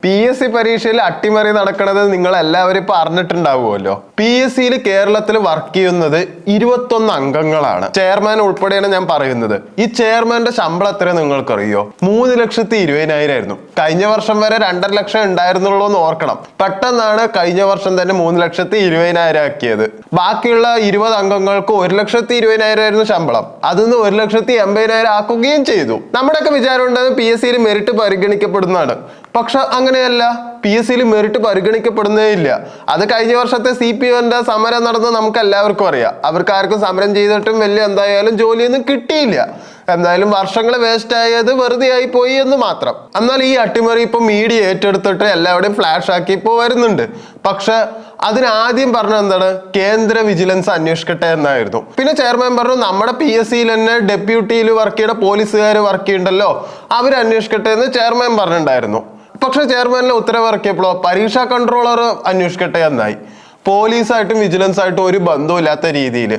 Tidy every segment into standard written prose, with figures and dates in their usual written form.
PSC പരീക്ഷയിൽ അട്ടിമറി നടക്കുന്നത് നിങ്ങൾ എല്ലാവരും ഇപ്പൊ അറിഞ്ഞിട്ടുണ്ടാവുമല്ലോ. PSC കേരളത്തിൽ വർക്ക് ചെയ്യുന്നത് 21 അംഗങ്ങളാണ്. ചെയർമാൻ ഉൾപ്പെടെയാണ് ഞാൻ പറയുന്നത്. ഈ ചെയർമാന്റെ ശമ്പളം എത്ര നിങ്ങൾക്കറിയോ? 3,20,000 ആയിരുന്നു. കഴിഞ്ഞ വർഷം വരെ 2.5 ലക്ഷം ഉണ്ടായിരുന്നുള്ളൂ എന്ന് ഓർക്കണം. പെട്ടെന്നാണ് കഴിഞ്ഞ വർഷം തന്നെ 3,20,000 ആക്കിയത്. ബാക്കിയുള്ള 20 അംഗങ്ങൾക്ക് 1,20,000 ആയിരുന്നു ശമ്പളം. അതിന്ന് 1,80,000 ആക്കുകയും ചെയ്തു. നമ്മുടെയൊക്കെ വിചാരം ഉണ്ടായത് PSC മെറിറ്റ് പരിഗണിക്കപ്പെടുന്നതാണ്. പക്ഷെ അങ്ങനെയല്ല, PSC മെറിറ്റ് പരിഗണിക്കപ്പെടുന്നേ ഇല്ല. അത് കഴിഞ്ഞ വർഷത്തെ CPOന്റെ സമരം നടന്ന് നമുക്ക് എല്ലാവർക്കും അറിയാം. അവർക്ക് ആർക്കും സമരം ചെയ്തിട്ടും വലിയ എന്തായാലും ജോലിയൊന്നും കിട്ടിയില്ല. എന്തായാലും വർഷങ്ങൾ വേസ്റ്റ് ആയത് വെറുതെ ആയി പോയി എന്ന് മാത്രം. എന്നാൽ ഈ അട്ടിമറി ഇപ്പൊ മീഡിയ ഏറ്റെടുത്തിട്ട് എല്ലാവരുടെയും ഫ്ലാഷ് ആക്കി ഇപ്പോൾ വരുന്നുണ്ട്. പക്ഷെ അതിനാദ്യം പറഞ്ഞത് എന്താണ്? കേന്ദ്ര വിജിലൻസ് അന്വേഷിക്കട്ടെ എന്നായിരുന്നു. പിന്നെ ചെയർമാൻ പറഞ്ഞു നമ്മുടെ PSC തന്നെ ഡെപ്യൂട്ടിയിൽ വർക്ക് ചെയ്യുന്ന പോലീസുകാർ വർക്ക് ചെയ്യുന്നുണ്ടല്ലോ, അവർ അന്വേഷിക്കട്ടെ എന്ന് ചെയർമാൻ പറഞ്ഞിട്ടുണ്ടായിരുന്നു. പക്ഷെ ചെയർമാനിലെ ഉത്തരവ് ഇറക്കിയപ്പോഴോ പരീക്ഷാ കൺട്രോളർ അന്വേഷിക്കട്ടെ എന്നായി. പോലീസായിട്ടും വിജിലൻസ് ആയിട്ടും ഒരു ബന്ധമില്ലാത്ത രീതിയിൽ.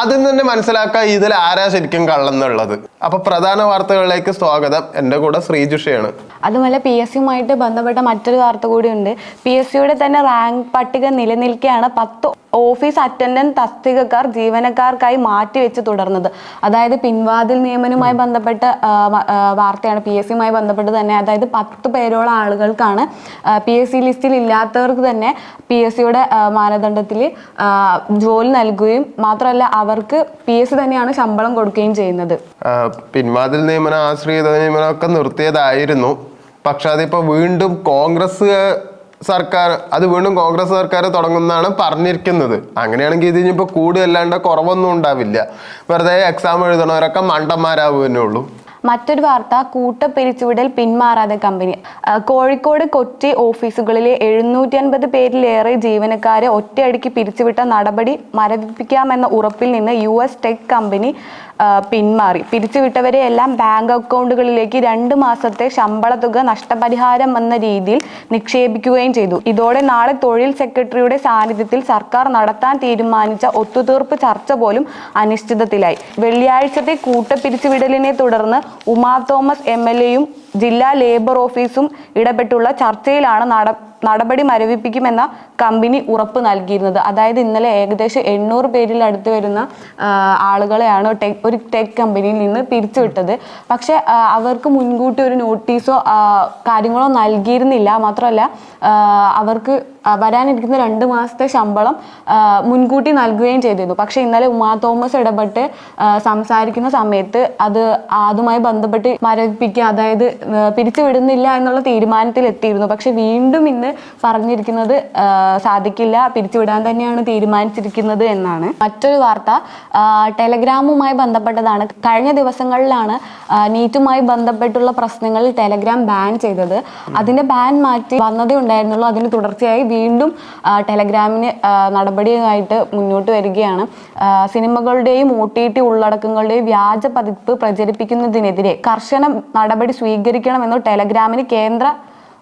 അതിൽ തന്നെ മനസ്സിലാക്കാൻ ഇതിൽ ആരാ ശരിക്കും കള്ളെന്നുള്ളത്. അപ്പൊ പ്രധാന വാർത്തകളിലേക്ക് സ്വാഗതം. എൻ്റെ കൂടെ ശ്രീജുഷയാണ്. അതുമല്ല, PSCയുമായിട്ട് ബന്ധപ്പെട്ട മറ്റൊരു വാർത്ത കൂടിയുണ്ട്. PSCയുടെ തന്നെ റാങ്ക് പട്ടിക നിലനിൽക്കെയാണ് 10 ഓഫീസ് അറ്റൻഡന്റ് തസ്തികക്കാർ ജീവനക്കാർക്കായി മാറ്റിവെച്ച് തുടർന്നത്. അതായത് പിൻവാതിൽ നിയമനവുമായി ബന്ധപ്പെട്ട വാർത്തയാണ്. PSCയുമായി ബന്ധപ്പെട്ട് തന്നെ, അതായത് 10 പേരോളം ആളുകൾക്കാണ് PSC ലിസ്റ്റിൽ ഇല്ലാത്തവർക്ക് തന്നെ PSCയുടെ മാനദണ്ഡത്തിൽ ജോലി നൽകുകയും മാത്രമല്ല അവർക്ക് PSC തന്നെയാണ് ശമ്പളം കൊടുക്കുകയും ചെയ്യുന്നത്. പിൻവാതിൽ നിയമനം, ആശ്രിത നിയമനം ഒക്കെ നിർത്തിയതായിരുന്നു. പക്ഷെ അതിപ്പോ വീണ്ടും കോൺഗ്രസ് സർക്കാർ തുടങ്ങുന്നതാണ് പറഞ്ഞിരിക്കുന്നത്. അങ്ങനെയാണെങ്കിൽ ഇതിനിപ്പോ കൂടുതലല്ലാണ്ട് കുറവൊന്നും ഉണ്ടാവില്ല. വെറുതെ എക്സാം എഴുതണവരൊക്കെ മണ്ടന്മാരാവുന്നേ ഉള്ളൂ. മറ്റൊരു വാർത്ത, കൂട്ടപ്പിരിച്ചുവിടൽ പിന്മാറാതെ കമ്പനി. കോഴിക്കോട് കൊച്ചി ഓഫീസുകളിലെ 750 പേരിലേറെ ജീവനക്കാരെ ഒറ്റയടിക്ക് പിരിച്ചുവിട്ട നടപടി മരവിപ്പിക്കാമെന്ന ഉറപ്പിൽ നിന്ന് US ടെക് കമ്പനി പിന്മാറി. പിരിച്ചുവിട്ടവരെ എല്ലാം ബാങ്ക് അക്കൗണ്ടുകളിലേക്ക് 2 മാസത്തെ ശമ്പള തുക നഷ്ടപരിഹാരം എന്ന രീതിയിൽ നിക്ഷേപിക്കുകയും ചെയ്തു. ഇതോടെ നാളെ തൊഴിൽ സെക്രട്ടറിയുടെ സാന്നിധ്യത്തിൽ സർക്കാർ നടത്താൻ തീരുമാനിച്ച ഒത്തുതീർപ്പ് ചർച്ച പോലും അനിശ്ചിതത്തിലായി. വെള്ളിയാഴ്ചത്തെ കൂട്ടപ്പിരിച്ചുവിടലിനെ തുടർന്ന് ഉമാ തോമസ് MLAയും ജില്ലാ ലേബർ ഓഫീസും ഇടപെട്ടുള്ള ചർച്ചയിലാണ് നടപടി മരവിപ്പിക്കുമെന്ന കമ്പനി ഉറപ്പ് നൽകിയിരുന്നത്. അതായത് ഇന്നലെ ഏകദേശം 800 പേരിൽ അടുത്ത് വരുന്ന ആളുകളെയാണ് ഒരു ടെക് കമ്പനിയിൽ നിന്ന് പിരിച്ചുവിട്ടത്. പക്ഷെ അവർക്ക് മുൻകൂട്ടി ഒരു നോട്ടീസോ കാര്യങ്ങളോ നൽകിയിരുന്നില്ല. മാത്രമല്ല അവർക്ക് വരാനിരിക്കുന്ന 2 മാസത്തെ ശമ്പളം മുൻകൂട്ടി നൽകുകയും ചെയ്തിരുന്നു. പക്ഷെ ഇന്നലെ ഉമാ തോമസ് ഇടപെട്ട് സംസാരിക്കുന്ന സമയത്ത് അതുമായി ബന്ധപ്പെട്ട് മരവിപ്പിക്കുക, അതായത് പിരിച്ചുവിടുന്നില്ല എന്നുള്ള തീരുമാനത്തിൽ എത്തിയിരുന്നു. പക്ഷെ വീണ്ടും ഇന്ന് പറഞ്ഞിരിക്കുന്നത് സാധിക്കില്ല, പിരിച്ചുവിടാൻ തന്നെയാണ് തീരുമാനിച്ചിരിക്കുന്നത് എന്നാണ്. മറ്റൊരു വാർത്ത ടെലഗ്രാമുമായി ബന്ധപ്പെട്ടതാണ്. കഴിഞ്ഞ ദിവസങ്ങളിലാണ് നീറ്റുമായി ബന്ധപ്പെട്ടുള്ള പ്രശ്നങ്ങളിൽ ടെലഗ്രാം ബാൻ ചെയ്തത്. അതിന്റെ ബാൻ മാറ്റി വന്നതേ ഉണ്ടായിരുന്നുള്ളൂ. അതിന് തുടർച്ചയായി വീണ്ടും ടെലഗ്രാമിന് നടപടിയായിട്ട് മുന്നോട്ട് വരികയാണ്. സിനിമകളുടെയും OTT ഉള്ളടക്കങ്ങളുടെയും വ്യാജ പതിപ്പ് പ്രചരിപ്പിക്കുന്നതിനെതിരെ കർശന നടപടി സ്വീകരിക്കണമെന്ന് ടെലഗ്രാമിന് കേന്ദ്ര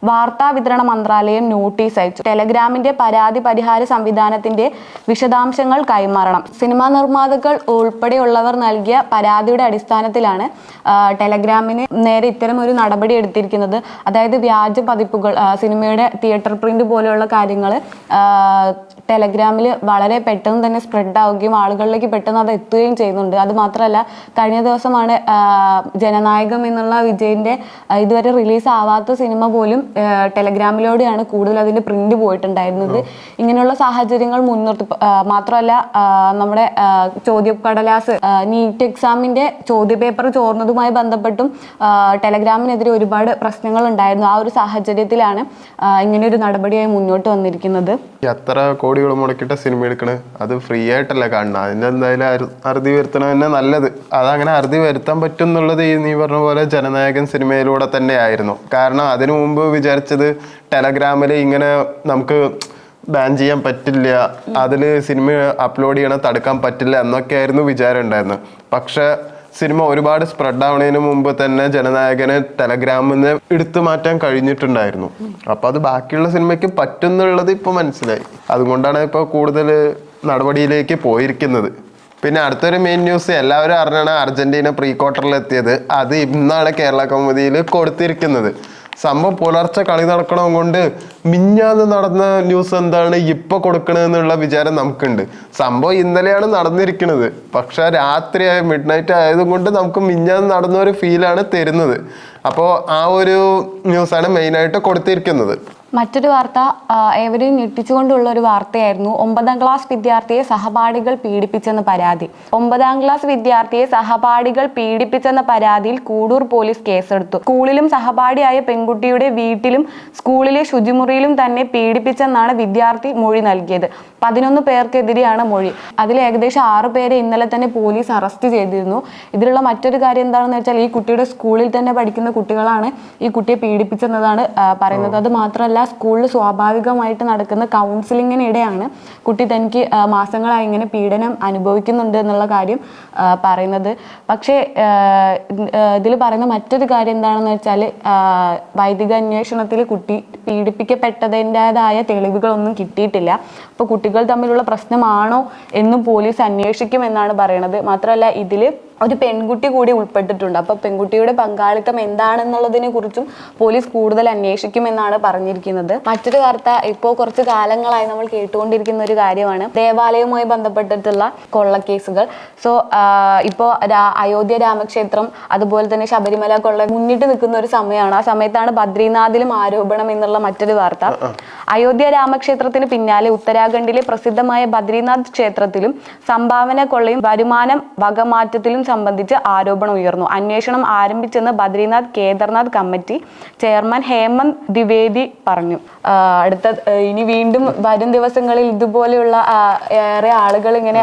വാർത്താ വിതരണ മന്ത്രാലയം നോട്ടീസ് അയച്ചു. ടെലഗ്രാമിന്റെ പരാതി പരിഹാര സംവിധാനത്തിന്റെ വിശദാംശങ്ങൾ കൈമാറണം. സിനിമാ നിർമ്മാതാക്കൾ ഉൾപ്പെടെയുള്ളവർ നൽകിയ പരാതിയുടെ അടിസ്ഥാനത്തിലാണ് ടെലഗ്രാമിന് നേരെ ഇത്തരം ഒരു നടപടി എടുത്തിരിക്കുന്നത്. അതായത് വ്യാജ പതിപ്പുകൾ, സിനിമയുടെ തിയേറ്റർ പ്രിന്റ് പോലെയുള്ള കാര്യങ്ങൾ ടെലഗ്രാമിൽ വളരെ പെട്ടെന്ന് തന്നെ സ്പ്രെഡ് ആവുകയും ആളുകളിലേക്ക് പെട്ടെന്ന് അത് എത്തുകയും ചെയ്യുന്നുണ്ട്. അത് മാത്രമല്ല, കഴിഞ്ഞ ദിവസമാണ് ജനനായകം എന്നുള്ള വിജയിന്റെ ഇതുവരെ റിലീസ് ആവാത്ത സിനിമ പോലും ടെലഗ്രാമിലൂടെയാണ് കൂടുതൽ അതിന്റെ പ്രിന്റ് പോയിട്ടുണ്ടായിരുന്നത്. ഇങ്ങനെയുള്ള സാഹചര്യങ്ങൾ മുൻനിർത്തി മാത്രമല്ല, നമ്മുടെ ചോദ്യക്കടലാസ് നീറ്റ് എക്സാമിന്റെ ചോദ്യപേപ്പർ ചോർന്നതുമായി ബന്ധപ്പെട്ടും ടെലഗ്രാമിനെതിരെ ഒരുപാട് പ്രശ്നങ്ങൾ ഉണ്ടായിരുന്നു. ആ ഒരു സാഹചര്യത്തിലാണ് ഇങ്ങനെ ഒരു നടപടിയായി മുന്നോട്ട് വന്നിരിക്കുന്നത്. എത്ര കോടികൾ മുടക്കിയിട്ട് സിനിമ എടുക്കണേ, അത് ഫ്രീ ആയിട്ടല്ല കാണണം. അതിൻ്റെ എന്തായാലും അറുതി വരുത്തണം തന്നെ നല്ലത്. അതങ്ങനെ അറുതി വരുത്താൻ പറ്റും എന്നുള്ളത് നീ പറഞ്ഞ പോലെ ജനനായകൻ സിനിമയിലൂടെ തന്നെ ആയിരുന്നു. കാരണം അതിനു മുമ്പ് വിചാരിച്ചത് ടെലഗ്രാമിൽ ഇങ്ങനെ നമുക്ക് ബാൻ ചെയ്യാൻ പറ്റില്ല, അതിൽ സിനിമ അപ്ലോഡ് ചെയ്യണം തടുക്കാൻ പറ്റില്ല എന്നൊക്കെയായിരുന്നു വിചാരം ഉണ്ടായിരുന്നത്. പക്ഷെ സിനിമ ഒരുപാട് സ്പ്രെഡ് ആവുന്നതിന് മുമ്പ് തന്നെ ജനനായകന് ടെലഗ്രാമിൽ നിന്ന് എടുത്തു മാറ്റാൻ കഴിഞ്ഞിട്ടുണ്ടായിരുന്നു. അപ്പൊ അത് ബാക്കിയുള്ള സിനിമയ്ക്ക് പറ്റുന്നുള്ളത് ഇപ്പൊ മനസ്സിലായി. അതുകൊണ്ടാണ് ഇപ്പൊ കൂടുതൽ നടപടിയിലേക്ക് പോയിരിക്കുന്നത്. പിന്നെ അടുത്തൊരു മെയിൻ ന്യൂസ് എല്ലാവരും അറിഞ്ഞാണ്, അർജന്റീന പ്രീ ക്വാർട്ടറിൽ എത്തിയത്. അത് ഇന്നാണ് കേരള കൗമുദിയിൽ കൊടുത്തിരിക്കുന്നത്. സംഭവം പുലർച്ചെ കളി നടക്കണം കൊണ്ട് മിഞ്ഞാന്ന് നടന്ന ന്യൂസ് എന്താണ് ഇപ്പൊ കൊടുക്കണെന്നുള്ള വിചാരം നമുക്കുണ്ട്. സംഭവം ഇന്നലെയാണ് നടന്നിരിക്കുന്നത്, പക്ഷെ രാത്രി മിഡ് നൈറ്റ് ആയതുകൊണ്ട് നമുക്ക് മിഞ്ഞാന്ന് നടന്ന ഒരു ഫീലാണ് തരുന്നത്. അപ്പോൾ ആ ഒരു ന്യൂസാണ് മെയിനായിട്ട് കൊടുത്തിരിക്കുന്നത്. മറ്റൊരു വാർത്ത ഏവരെയും ഞെട്ടിച്ചുകൊണ്ടുള്ള ഒരു വാർത്തയായിരുന്നു. 9ാം ക്ലാസ് വിദ്യാർത്ഥിയെ സഹപാഠികൾ പീഡിപ്പിച്ചെന്ന പരാതി. 9ാം ക്ലാസ് വിദ്യാർത്ഥിയെ സഹപാഠികൾ പീഡിപ്പിച്ചെന്ന പരാതിയിൽ കൂടൂർ പോലീസ് കേസെടുത്തു. സ്കൂളിലും സഹപാഠിയായ പെൺകുട്ടിയുടെ വീട്ടിലും സ്കൂളിലെ ശുചിമുറിയിലും തന്നെ പീഡിപ്പിച്ചെന്നാണ് വിദ്യാർത്ഥി മൊഴി നൽകിയത്. 11 പേർക്കെതിരെയാണ് മൊഴി. അതിൽ ഏകദേശം 6 പേരെ ഇന്നലെ തന്നെ പോലീസ് അറസ്റ്റ് ചെയ്തിരുന്നു. ഇതിലുള്ള മറ്റൊരു കാര്യം എന്താണെന്ന് വെച്ചാൽ ഈ കുട്ടിയുടെ സ്കൂളിൽ തന്നെ പഠിക്കുന്ന കുട്ടികളാണ് ഈ കുട്ടിയെ പീഡിപ്പിച്ചെന്നതാണ് പറയുന്നത്. അത് മാത്രമല്ല, സ്കൂളിൽ സ്വാഭാവികമായിട്ട് നടക്കുന്ന കൗൺസിലിങ്ങിനിടെയാണ് കുട്ടി തനിക്ക് മാസങ്ങളായി ഇങ്ങനെ പീഡനം അനുഭവിക്കുന്നുണ്ട് എന്നുള്ള കാര്യം പറയുന്നത്. പക്ഷേ ഇതിൽ പറയുന്ന മറ്റൊരു കാര്യം എന്താണെന്ന് വെച്ചാൽ വൈദിക അന്വേഷണത്തിൽ കുട്ടി പീഡിപ്പിക്കപ്പെട്ടതിൻ്റെതായ തെളിവുകളൊന്നും കിട്ടിയിട്ടില്ല. അപ്പോൾ കുട്ടികൾ തമ്മിലുള്ള പ്രശ്നമാണോ എന്നും പോലീസ് അന്വേഷിക്കുമെന്നാണ് പറയുന്നത്. മാത്രമല്ല, ഇതിൽ ഒരു പെൺകുട്ടി കൂടി ഉൾപ്പെട്ടിട്ടുണ്ട്. അപ്പോൾ പെൺകുട്ടിയുടെ പങ്കാളിത്തം എന്താണെന്നുള്ളതിനെ കുറിച്ചും പോലീസ് കൂടുതൽ അന്വേഷിക്കുമെന്നാണ് പറഞ്ഞിരിക്കുന്നത്. മറ്റൊരു വാർത്ത ഇപ്പോൾ കുറച്ച് കാലങ്ങളായി നമ്മൾ കേട്ടുകൊണ്ടിരിക്കുന്ന ഒരു കാര്യമാണ് ദേവാലയവുമായി ബന്ധപ്പെട്ടിട്ടുള്ള കൊള്ളക്കേസുകൾ. സോ ഇപ്പോൾ അയോധ്യ രാമക്ഷേത്രം അതുപോലെ തന്നെ ശബരിമല കൊള്ള മുന്നിട്ട് നിൽക്കുന്ന ഒരു സമയമാണ്. ആ സമയത്താണ് ബദ്രീനാഥിലും ആരോപണം എന്നുള്ള മറ്റൊരു വാർത്ത. അയോധ്യ രാമക്ഷേത്രത്തിന് പിന്നാലെ ഉത്തരാഖണ്ഡിലെ പ്രസിദ്ധമായ ബദ്രീനാഥ് ക്ഷേത്രത്തിലും സംഭാവന കൊള്ളയും വരുമാനം വകമാറ്റത്തിലും സംബന്ധിച്ച് ആരോപണം ഉയർന്നു. അന്വേഷണം ആരംഭിച്ചെന്ന് ബദ്രീനാഥ് കേദർനാഥ് കമ്മിറ്റി ചെയർമാൻ ഹേമന്ത് ദ്വിവേദി പറഞ്ഞു. ഇനി വീണ്ടും വരും ദിവസങ്ങളിൽ ഇതുപോലെയുള്ള ഏറെ ആളുകൾ ഇങ്ങനെ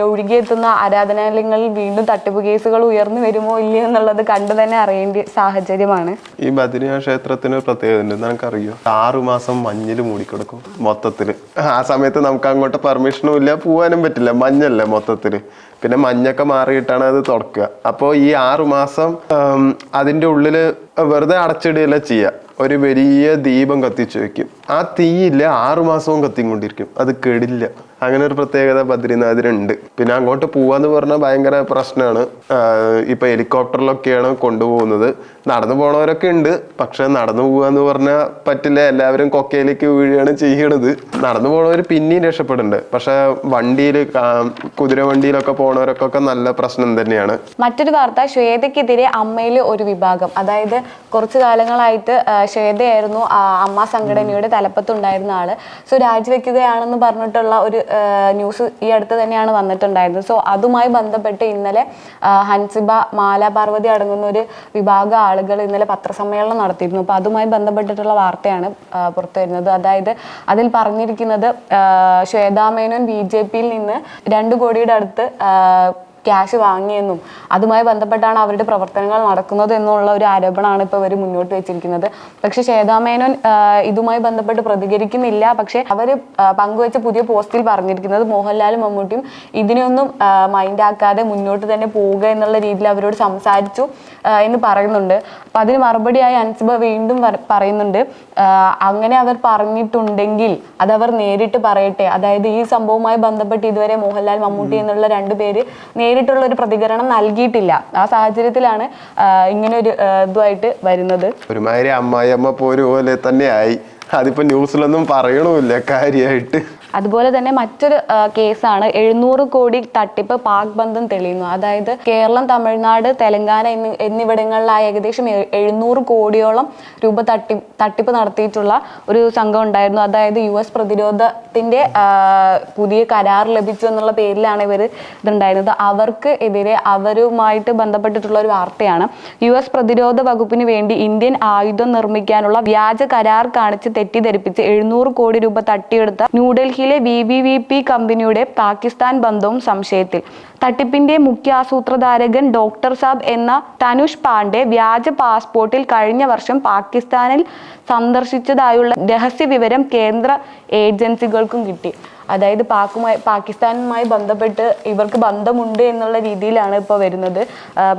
ഒഴുകിയെത്തുന്ന ആരാധനാലയങ്ങളിൽ വീണ്ടും തട്ടിപ്പ് കേസുകൾ ഉയർന്നു വരുമോ ഇല്ലയോ എന്നുള്ളത് കണ്ടു തന്നെ അറിയേണ്ട സാഹചര്യമാണ്. ഈ ബദ്രീനാഥ് ക്ഷേത്രത്തിന് പ്രത്യേകത ഉണ്ട്, നമുക്കറിയോ? 6 മാസം മഞ്ഞിൽ മൂടിക്കൊടുക്കും മൊത്തത്തില്. ആ സമയത്ത് നമുക്ക് അങ്ങോട്ട് പെർമിഷനും ഇല്ല, പോവാനും പറ്റില്ല, മഞ്ഞല്ലേ മൊത്തത്തില്. പിന്നെ മഞ്ഞൊക്കെ മാറിയിട്ടാണ് അത് തുറക്കുക. അപ്പോൾ ഈ 6 മാസം അതിൻ്റെ ഉള്ളില് വെറുതെ അടച്ചിടുകയല്ല ചെയ്യുക, ഒരു വലിയ ദീപം കത്തിച്ചു വെക്കും. ആ തീയില്ല 6 മാസവും കത്തിക്കൊണ്ടിരിക്കും, അത് കെടില്ല. അങ്ങനെ ഒരു പ്രത്യേകത ബദ്രീനാഥിനുണ്ട്. പിന്നെ അങ്ങോട്ട് പോവാന്ന് പറഞ്ഞാൽ ഭയങ്കര പ്രശ്നമാണ്. ഇപ്പൊ ഹെലികോപ്റ്ററിലൊക്കെയാണ് കൊണ്ടുപോകുന്നത്. നടന്നു പോണവരൊക്കെ ഉണ്ട്, പക്ഷെ നടന്നു പോവാന്ന് പറഞ്ഞാൽ പറ്റില്ല, എല്ലാവരും കൊക്കയിലേക്ക് വീഴുകയാണ് ചെയ്യണത്. നടന്നു പോണവർ പിന്നെയും രക്ഷപ്പെടുന്നുണ്ട്, പക്ഷെ വണ്ടിയിൽ കുതിര വണ്ടിയിലൊക്കെ പോണവരൊക്കെ നല്ല പ്രശ്നം തന്നെയാണ്. മറ്റൊരു വാർത്ത, ശ്വേതയ്ക്കെതിരെ അമ്മയിൽ ഒരു വിഭാഗം. അതായത് കുറച്ചു കാലങ്ങളായിട്ട് ശ്വേതയായിരുന്നു അമ്മ സംഘടനയുടെ തലപ്പത്തുണ്ടായിരുന്ന ആള്. സോ രാജിവെക്കുകയാണെന്ന് പറഞ്ഞിട്ടുള്ള ഒരു ന്യൂസ് ഈ അടുത്ത് തന്നെയാണ് വന്നിട്ടുണ്ടായിരുന്നത്. സോ അതുമായി ബന്ധപ്പെട്ട് ഇന്നലെ ഹൻസിബ, മാല പാർവതി അടങ്ങുന്ന ഒരു വിഭാഗം ആളുകൾ ഇന്നലെ പത്രസമ്മേളനം നടത്തിയിരുന്നു. അപ്പോൾ അതുമായി ബന്ധപ്പെട്ടിട്ടുള്ള വാർത്തയാണ് പുറത്തു വരുന്നത്. അതായത് അതിൽ പറഞ്ഞിരിക്കുന്നത് ശ്വേതാ മേനോൻ BJP-യിൽ നിന്ന് 2 കോടിയുടെ അടുത്ത് ക്യാഷ് വാങ്ങിയെന്നും അതുമായി ബന്ധപ്പെട്ടാണ് അവരുടെ പ്രവർത്തനങ്ങൾ നടക്കുന്നത് എന്നുള്ള ഒരു ആരോപണമാണ് ഇപ്പോൾ അവർ മുന്നോട്ട് വെച്ചിരിക്കുന്നത്. പക്ഷെ ശ്വേതാ മേനോൻ ഇതുമായി ബന്ധപ്പെട്ട് പ്രതികരിക്കുന്നില്ല. പക്ഷെ അവർ പങ്കുവെച്ച പുതിയ പോസ്റ്റിൽ പറഞ്ഞിരിക്കുന്നത് മോഹൻലാലും മമ്മൂട്ടിയും ഇതിനൊന്നും മൈൻഡാക്കാതെ മുന്നോട്ട് തന്നെ പോവുക എന്നുള്ള രീതിയിൽ അവരോട് സംസാരിച്ചു എന്ന് പറയുന്നുണ്ട്. അപ്പം അതിന് മറുപടിയായി ഹൻസിബ വീണ്ടും പറയുന്നുണ്ട്, അങ്ങനെ അവർ പറഞ്ഞിട്ടുണ്ടെങ്കിൽ അതവർ നേരിട്ട് പറയട്ടെ. അതായത് ഈ സംഭവവുമായി ബന്ധപ്പെട്ട് ഇതുവരെ മോഹൻലാൽ, മമ്മൂട്ടി എന്നുള്ള 2 പേര് നേരിട്ടുള്ള ഒരു പ്രതികരണം നൽകിയിട്ടില്ല. ആ സാഹചര്യത്തിലാണ് ഇങ്ങനെ ഒരു ഇതുമായിട്ട് വരുന്നത്. ഒരുമാതിരി അമ്മായിയമ്മ പോര് പോലെ തന്നെയായി. അതിപ്പോ ന്യൂസിലൊന്നും പറയണമില്ല കാര്യമായിട്ട്. അതുപോലെ തന്നെ മറ്റൊരു കേസാണ് 700 കോടി തട്ടിപ്പ് പാക് ബന്ധം തെളിയുന്നു. അതായത് കേരളം, തമിഴ്നാട്, തെലങ്കാന എന്നിവിടങ്ങളിലായി ഏകദേശം 700 കോടിയോളം രൂപ തട്ടിപ്പ് നടത്തിയിട്ടുള്ള ഒരു സംഘം ഉണ്ടായിരുന്നു. അതായത് US പ്രതിരോധത്തിന്റെ പുതിയ കരാർ ലഭിച്ചു എന്നുള്ള പേരിലാണ് ഇവർ ഇതുണ്ടായിരുന്നത്. അവർക്ക് എതിരെ അവരുമായിട്ട് ബന്ധപ്പെട്ടിട്ടുള്ള ഒരു വാർത്തയാണ്. US പ്രതിരോധ വകുപ്പിന് വേണ്ടി ഇന്ത്യൻ ആയുധം നിർമ്മിക്കാനുള്ള വ്യാജ കരാർ കാണിച്ച് തെറ്റിദ്ധരിപ്പിച്ച് 700 കോടി രൂപ തട്ടിയെടുത്ത ന്യൂഡൽഹി VVVP കമ്പനിയുടെ പാകിസ്ഥാൻ ബന്ധവും സംശയത്തിൽ. തട്ടിപ്പിന്റെ മുഖ്യ ആസൂത്രധാരകൻ ഡോക്ടർ സാബ് എന്ന തനുഷ് പാണ്ഡെ വ്യാജ പാസ്പോർട്ടിൽ കഴിഞ്ഞ വർഷം പാകിസ്ഥാനിൽ സന്ദർശിച്ചതായുള്ള രഹസ്യ വിവരം കേന്ദ്ര ഏജൻസികൾക്കും കിട്ടി. അതായത് പാകിസ്ഥാനുമായി ബന്ധപ്പെട്ട് ഇവർക്ക് ബന്ധമുണ്ട് എന്നുള്ള രീതിയിലാണ് ഇപ്പോൾ വരുന്നത്.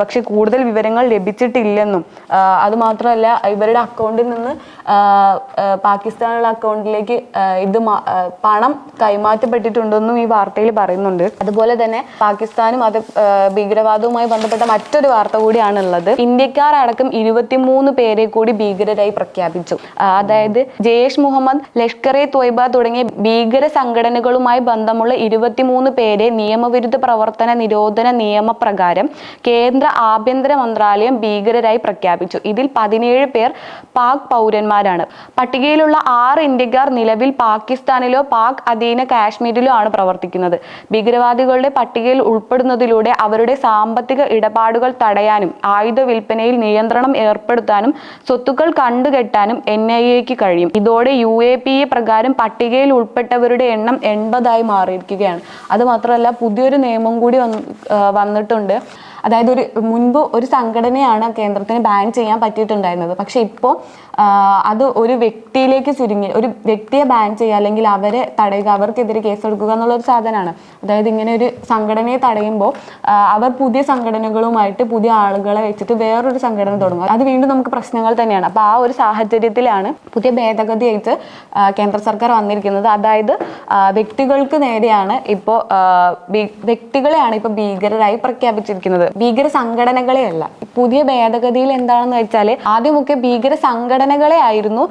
പക്ഷെ കൂടുതൽ വിവരങ്ങൾ ലഭിച്ചിട്ടില്ലെന്നും അതുമാത്രമല്ല ഇവരുടെ അക്കൗണ്ടിൽ നിന്ന് പാകിസ്ഥാനുള്ള അക്കൗണ്ടിലേക്ക് പണം കൈമാറ്റപ്പെട്ടിട്ടുണ്ടെന്നും ഈ വാർത്തയിൽ പറയുന്നുണ്ട്. അതുപോലെ തന്നെ പാകിസ്ഥാനും ഭീകരവാദവുമായി ബന്ധപ്പെട്ട മറ്റൊരു വാർത്ത കൂടിയാണുള്ളത്. ഇന്ത്യക്കാർ അടക്കം 23 പേരെ കൂടി ഭീകരരായി പ്രഖ്യാപിച്ചു. അതായത് ജെയ്ഷ് മുഹമ്മദ്, ലഷ്കർ എ ത്വയ്ബ തുടങ്ങിയ ഭീകര സംഘടനകളുമായി ബന്ധമുള്ള 23 പേരെ നിയമവിരുദ്ധ പ്രവർത്തന നിരോധന നിയമപ്രകാരം കേന്ദ്ര ആഭ്യന്തര മന്ത്രാലയം ഭീകരരായി പ്രഖ്യാപിച്ചു. ഇതിൽ 17 പേർ പാക് പൗരന്മാരാണ്. പട്ടികയിലുള്ള 6 ഇന്ത്യക്കാർ നിലവിൽ പാകിസ്ഥാനിലോ പാക് അധീന കാശ്മീരിലോ ആണ് പ്രവർത്തിക്കുന്നത്. ഭീകരവാദികളുടെ പട്ടികയിൽ ഉൾപ്പെടുന്നതിലൂടെ അവരുടെ സാമ്പത്തിക ഇടപാടുകൾ തടയാനും ആയുധ വിൽപ്പനയിൽ നിയന്ത്രണം ഏർപ്പെടുത്താനും സ്വത്തുക്കൾ കണ്ടുകെട്ടാനും NIA-ക്ക് കഴിയും. ഇതോടെ UAPA പ്രകാരം പട്ടികയിൽ ഉൾപ്പെട്ടവരുടെ എണ്ണം 80 മാറിയിരിക്കുകയാണ്. അതുമാത്രമല്ല പുതിയൊരു നിയമം കൂടി വന്നിട്ടുണ്ട്. അതായത് മുൻപ് ഒരു സംഘടനയാണ് കേന്ദ്രത്തിന് ബാൻ ചെയ്യാൻ പറ്റിയിട്ടുണ്ടായിരുന്നത്. പക്ഷെ ഇപ്പോൾ അത് ഒരു വ്യക്തിയിലേക്ക് ചുരുങ്ങി, ഒരു വ്യക്തിയെ ബാൻ ചെയ്യുക അല്ലെങ്കിൽ അവരെ തടയുക, അവർക്കെതിരെ കേസെടുക്കുക എന്നുള്ളൊരു സാധനമാണ്. അതായത് ഇങ്ങനെ ഒരു സംഘടനയെ തടയുമ്പോൾ അവർ പുതിയ സംഘടനകളുമായിട്ട് പുതിയ ആളുകളെ വെച്ചിട്ട് വേറൊരു സംഘടന തുടങ്ങും. അത് വീണ്ടും നമുക്ക് പ്രശ്നങ്ങൾ തന്നെയാണ്. അപ്പോൾ ആ ഒരു സാഹചര്യത്തിലാണ് പുതിയ ഭേദഗതിയായിട്ട് കേന്ദ്ര സർക്കാർ വന്നിരിക്കുന്നത്. അതായത് വ്യക്തികൾക്ക് നേരെയാണ് ഇപ്പോൾ വ്യക്തികളെയാണ് ഇപ്പോൾ ഭീകരരായി പ്രഖ്യാപിച്ചിരിക്കുന്നത്, ഭീകര സംഘടനകളെയല്ല. പുതിയ ഭേദഗതിയിൽ എന്താണെന്ന് വെച്ചാൽ ആദ്യമൊക്കെ ഭീകര സംഘടനകളെ ആയിരുന്നു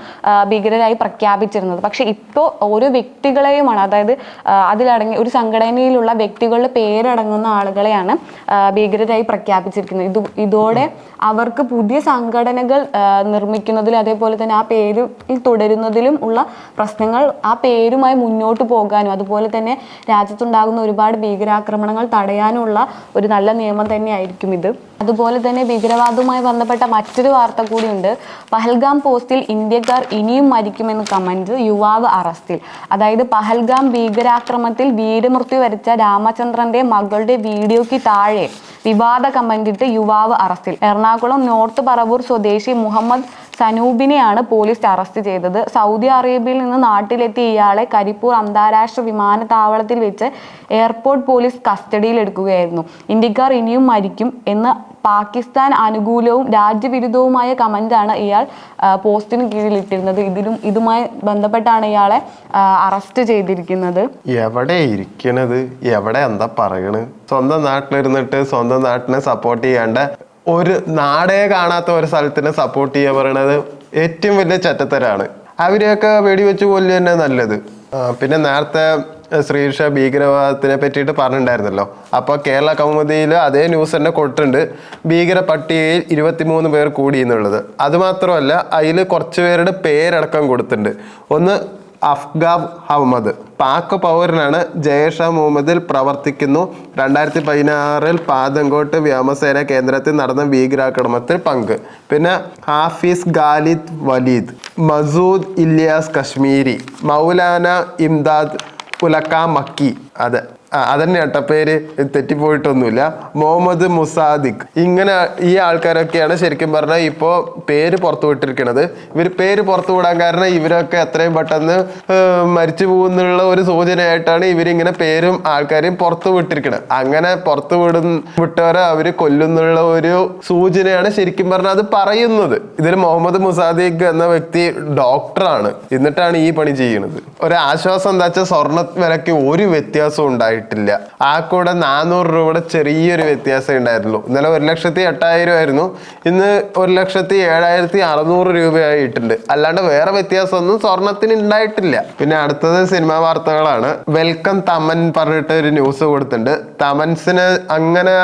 ഭീകരരായി പ്രഖ്യാപിച്ചിരുന്നത്. പക്ഷെ ഇപ്പോൾ ഓരോ വ്യക്തികളെയുമാണ്, അതായത് അതിലടങ്ങി ഒരു സംഘടനയിലുള്ള വ്യക്തികളുടെ പേരടങ്ങുന്ന ആളുകളെയാണ് ഭീകരരായി പ്രഖ്യാപിച്ചിരിക്കുന്നത്. ഇതോടെ അവർക്ക് പുതിയ സംഘടനകൾ നിർമ്മിക്കുന്നതിലും അതേപോലെ തന്നെ ആ പേരിൽ തുടരുന്നതിലും ഉള്ള പ്രശ്നങ്ങൾ, ആ പേരുമായി മുന്നോട്ട് പോകാനും അതുപോലെ തന്നെ രാജ്യത്തുണ്ടാകുന്ന ഒരുപാട് ഭീകരാക്രമണങ്ങൾ തടയാനുള്ള ഒരു നല്ല നിയമം തന്നെയായിരിക്കും ഇത്. അതുപോലെ തന്നെ ഭീകരവാദവുമായി ബന്ധപ്പെട്ട മറ്റൊരു വാർത്ത കൂടിയുണ്ട്. പഹൽഗാം പോസ്റ്റിൽ ഇന്ത്യക്കാർ ഇനിയും മരിക്കുമെന്ന് കമന്റ്, യുവാവ് അറസ്റ്റിൽ. അതായത് പഹൽഗാം ഭീകരാക്രമണത്തിൽ വീരമൃത്യു വരിച്ച രാമചന്ദ്രന്റെ മകളുടെ വീഡിയോയ്ക്ക് താഴെ വിവാദ കമന്റിട്ട് യുവാവ് അറസ്റ്റിൽ. എറണാകുളം നോർത്ത് പറവൂർ സ്വദേശി മുഹമ്മദ് സനൂബിനെയാണ് പോലീസ് അറസ്റ്റ് ചെയ്തത്. സൗദി അറേബ്യയിൽ നിന്ന് നാട്ടിലെത്തിയ ഇയാളെ കരിപ്പൂർ അന്താരാഷ്ട്ര വിമാനത്താവളത്തിൽ വെച്ച് എയർപോർട്ട് പോലീസ് കസ്റ്റഡിയിൽ എടുക്കുകയായിരുന്നു. ഇന്ത്യക്കാർ ഇനിയും മരിക്കും എന്ന് പാകിസ്ഥാൻ അനുകൂലവും രാജ്യവിരുദ്ധവുമായ കമന്റാണ് ഇയാൾ പോസ്റ്റിന് കീഴിലിട്ടിരുന്നത്. ഇതുമായി ബന്ധപ്പെട്ടാണ് ഇയാളെ അറസ്റ്റ് ചെയ്തിരിക്കുന്നത്. എവിടെ ഇരിക്കണത്, എവിടെ എന്താ പറയണത്? സ്വന്തം നാട്ടിലിരുന്നിട്ട് സ്വന്തം നാട്ടിനെ സപ്പോർട്ട് ചെയ്യേണ്ട ഒരു നാടേ കാണാത്ത ഒരു സ്ഥലത്തിനെ സപ്പോർട്ട് ചെയ്യുക പറയണത് ഏറ്റവും വലിയ ചെറ്റത്തരാണ്. അവരെയൊക്കെ വെടിവെച്ച് കൊല്ലുക തന്നെ നല്ലത്. പിന്നെ നേരത്തെ ശ്രീഷ ഭീകരവാദത്തിനെ പറ്റിയിട്ട് പറഞ്ഞിട്ടുണ്ടായിരുന്നല്ലോ. അപ്പോൾ കേരള കൗമുദിയിൽ അതേ ന്യൂസ് തന്നെ കൊടുത്തിട്ടുണ്ട്, ഭീകര പട്ടികയിൽ 23 പേർ കൂടി എന്നുള്ളത്. അതുമാത്രമല്ല അതിൽ കുറച്ച് പേരുടെ പേരടക്കം കൊടുത്തിട്ടുണ്ട്. ഒന്ന് അഫ്ഗാബ് അഹമ്മദ്, പാക് പൗരനാണ്, ജയ്ഷ മുഹമ്മദിൽ പ്രവർത്തിക്കുന്നു. 2016 പാതങ്കോട്ട് വ്യോമസേന കേന്ദ്രത്തിൽ നടന്ന ഭീകരാക്രമണത്തിൽ പങ്ക്. പിന്നെ ഹാഫിസ് ഖാലിദ് വലീദ്, മസൂദ് ഇല്യാസ് കശ്മീരി, മൗലാന ഇംദാദ് ഉലക്ക മക്കി, അതന്നെ കേട്ടോ പേര്, തെറ്റിപ്പോയിട്ടൊന്നുമില്ല, മുഹമ്മദ് മുസാദിഖ്. ഇങ്ങനെ ഈ ആൾക്കാരൊക്കെയാണ് ശരിക്കും പറഞ്ഞാൽ ഇപ്പോൾ പേര് പുറത്തു വിട്ടിരിക്കുന്നത്. ഇവർ പേര് പുറത്തു വിടാൻ കാരണം ഇവരൊക്കെ എത്രയും പെട്ടെന്ന് മരിച്ചു പോകുന്നുള്ള ഒരു സൂചനയായിട്ടാണ് ഇവരിങ്ങനെ പേരും ആൾക്കാരെയും പുറത്തു വിട്ടിരിക്കുന്നത്. അങ്ങനെ പുറത്തു വിട്ടവരെ അവർ കൊല്ലുന്നുള്ള ഒരു സൂചനയാണ് ശരിക്കും പറഞ്ഞാൽ അത് പറയുന്നത്. ഇതിൽ മുഹമ്മദ് മുസാദിഖ് എന്ന വ്യക്തി ഡോക്ടറാണ്, എന്നിട്ടാണ് ഈ പണി ചെയ്യുന്നത്. ഒരു ആശ്വാസം എന്താ വെച്ചാൽ സ്വർണ്ണ വിലയ്ക്ക് ഒരു വ്യത്യാസവും ഉണ്ടായിട്ടില്ല. ആ കൂടെ 400 രൂപയുടെ ചെറിയൊരു വ്യത്യാസം ഉണ്ടായിരുന്നുള്ളൂ. ഇന്നലെ 1,08,000 ആയിരുന്നു, ഇന്ന് 1,07,600 രൂപയായിട്ടുണ്ട്. അല്ലാണ്ട് വേറെ വ്യത്യാസമൊന്നും സ്വർണത്തിന് ഉണ്ടായിട്ടില്ല. പിന്നെ അടുത്തത് സിനിമാ വാർത്തകളാണ്. വെൽക്കം തമൻ പറഞ്ഞിട്ട് ഒരു ന്യൂസ് കൊടുത്തിട്ടുണ്ട്. തമൻസിന് അങ്ങനെ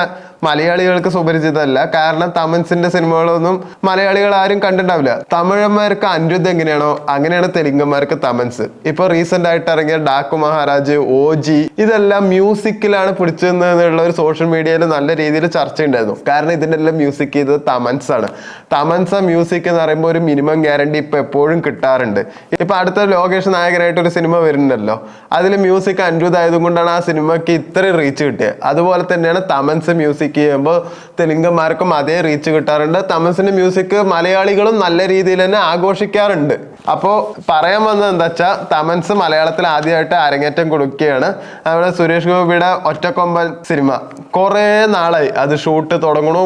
മലയാളികൾക്ക് സുപരിചിതമല്ല, കാരണം തമൻസിന്റെ സിനിമകളൊന്നും മലയാളികൾ ആരും കണ്ടിട്ടുണ്ടാവില്ല. തമിഴന്മാർക്ക് അനിരുദ്ധ് എങ്ങനെയാണോ അങ്ങനെയാണ് തെലുങ്കന്മാർക്ക് തമൻസ്. ഇപ്പൊ റീസെന്റ് ആയിട്ട് ഇറങ്ങിയ ഡാക്കു മഹാരാജ്, OG ഇതെല്ലാം മ്യൂസിക്കിലാണ് പിടിച്ചെന്നുള്ള ഒരു സോഷ്യൽ മീഡിയയിൽ നല്ല രീതിയിൽ ചർച്ച ഉണ്ടായിരുന്നു. കാരണം ഇതിന്റെ എല്ലാം മ്യൂസിക് ചെയ്തത് തമൻസ് ആണ്. തമൻസ് മ്യൂസിക് എന്ന് പറയുമ്പോൾ ഒരു മിനിമം ഗ്യാരണ്ടി ഇപ്പൊ എപ്പോഴും കിട്ടാറുണ്ട്. ഇപ്പൊ അടുത്ത ലോകേഷ് നായകനായിട്ട് ഒരു സിനിമ വരുന്നുണ്ടല്ലോ, അതിൽ മ്യൂസിക് അനിരുദ്ധ് ആയതുകൊണ്ടാണ് ആ സിനിമയ്ക്ക് ഇത്രയും റീച്ച് കിട്ടിയത്. അതുപോലെ തന്നെയാണ് തമൻസ് മ്യൂസിക് മ്യൂസിക് ചെയ്യുമ്പോൾ തെലുങ്കന്മാർക്കും അതേ റീച്ച് കിട്ടാറുണ്ട്. തമൻസിന്റെ മ്യൂസിക് മലയാളികളും നല്ല രീതിയിൽ തന്നെ ആഘോഷിക്കാറുണ്ട്. അപ്പോൾ പറയാൻ വന്നത് എന്താ വെച്ചാൽ തമൻസ് മലയാളത്തിൽ ആദ്യമായിട്ട് അരങ്ങേറ്റം കൊടുക്കുകയാണ്. അവിടെ സുരേഷ് ഗോപിയുടെ ഒറ്റക്കൊമ്പൻ സിനിമ കുറേ നാളായി അത് ഷൂട്ട് തുടങ്ങണു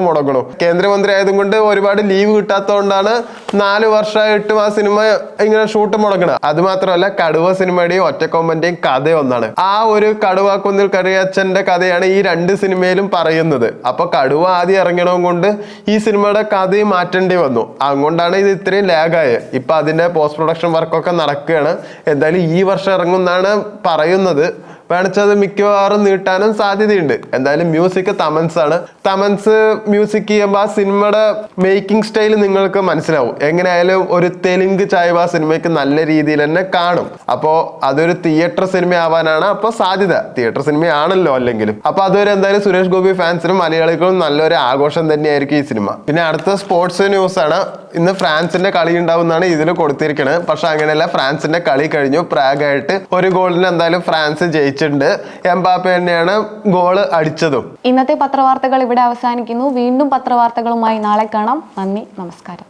മുടങ്ങണു. കേന്ദ്രമന്ത്രി ആയതും കൊണ്ട് ഒരുപാട് ലീവ് കിട്ടാത്തതുകൊണ്ടാണ് 4 വർഷമായിട്ടും ആ സിനിമ ഇങ്ങനെ ഷൂട്ട് മുടങ്ങണത്. അത് മാത്രമല്ല കടുവ സിനിമയുടെയും ഒറ്റക്കൊമ്പന്റെയും കഥ ഒന്നാണ്. ആ ഒരു കടുവ കുന്നിൽ കറിയച്ചന്റെ കഥയാണ് ഈ 2 സിനിമയിലും പറയുന്നത്. അപ്പൊ കടുവ ആദ്യം ഇറങ്ങണവും കൊണ്ട് ഈ സിനിമയുടെ കഥയും മാറ്റേണ്ടി വന്നു. അതുകൊണ്ടാണ് ഇത് ഇത്രയും ലാഗായത്. ഇപ്പൊ അതിന്റെ പോസ്റ്റ് പ്രൊഡക്ഷൻ വർക്കൊക്കെ നടക്കുകയാണ്. എന്തായാലും ഈ വർഷം ഇറങ്ങുന്നാണ് പറയുന്നത്. വേണിച്ചത് മിക്കവാറും നീട്ടാനും സാധ്യതയുണ്ട്. എന്തായാലും മ്യൂസിക് തമൻസ് ആണ്. തമൻസ് മ്യൂസിക് ചെയ്യുമ്പോൾ ആ സിനിമയുടെ മേക്കിംഗ് സ്റ്റൈൽ നിങ്ങൾക്ക് മനസ്സിലാവും. എങ്ങനെയായാലും ഒരു തെലുങ്ക് ചായവ് ആ സിനിമയ്ക്ക് നല്ല രീതിയിൽ തന്നെ കാണും. അപ്പോൾ അതൊരു തിയേറ്റർ സിനിമ ആവാനാണ് അപ്പൊ സാധ്യത. തിയേറ്റർ സിനിമയാണല്ലോ അല്ലെങ്കിലും. അപ്പൊ അതുവരെ എന്തായാലും സുരേഷ് ഗോപി ഫാൻസിനും മലയാളികളും നല്ലൊരു ആഘോഷം തന്നെയായിരിക്കും ഈ സിനിമ. പിന്നെ അടുത്ത സ്പോർട്സ് ന്യൂസ് ആണ്. ഇന്ന് ഫ്രാൻസിന്റെ കളി ഉണ്ടാവുന്നതാണ് ഇതിൽ കൊടുത്തിരിക്കുന്നത്. പക്ഷെ അങ്ങനെയല്ല, ഫ്രാൻസിന്റെ കളി കഴിഞ്ഞു. പ്രാഗായിട്ട് 1 ഗോളിന് എന്തായാലും ഫ്രാൻസ് ജയിച്ചിട്ടുണ്ട്. എംബാപ്പെ തന്നെയാണ് ഗോള് അടിച്ചതും. ഇന്നത്തെ പത്രവാർത്തകൾ ഇവിടെ അവസാനിക്കുന്നു. വീണ്ടും പത്രവാർത്തകളുമായി നാളെ കാണാം. നന്ദി, നമസ്കാരം.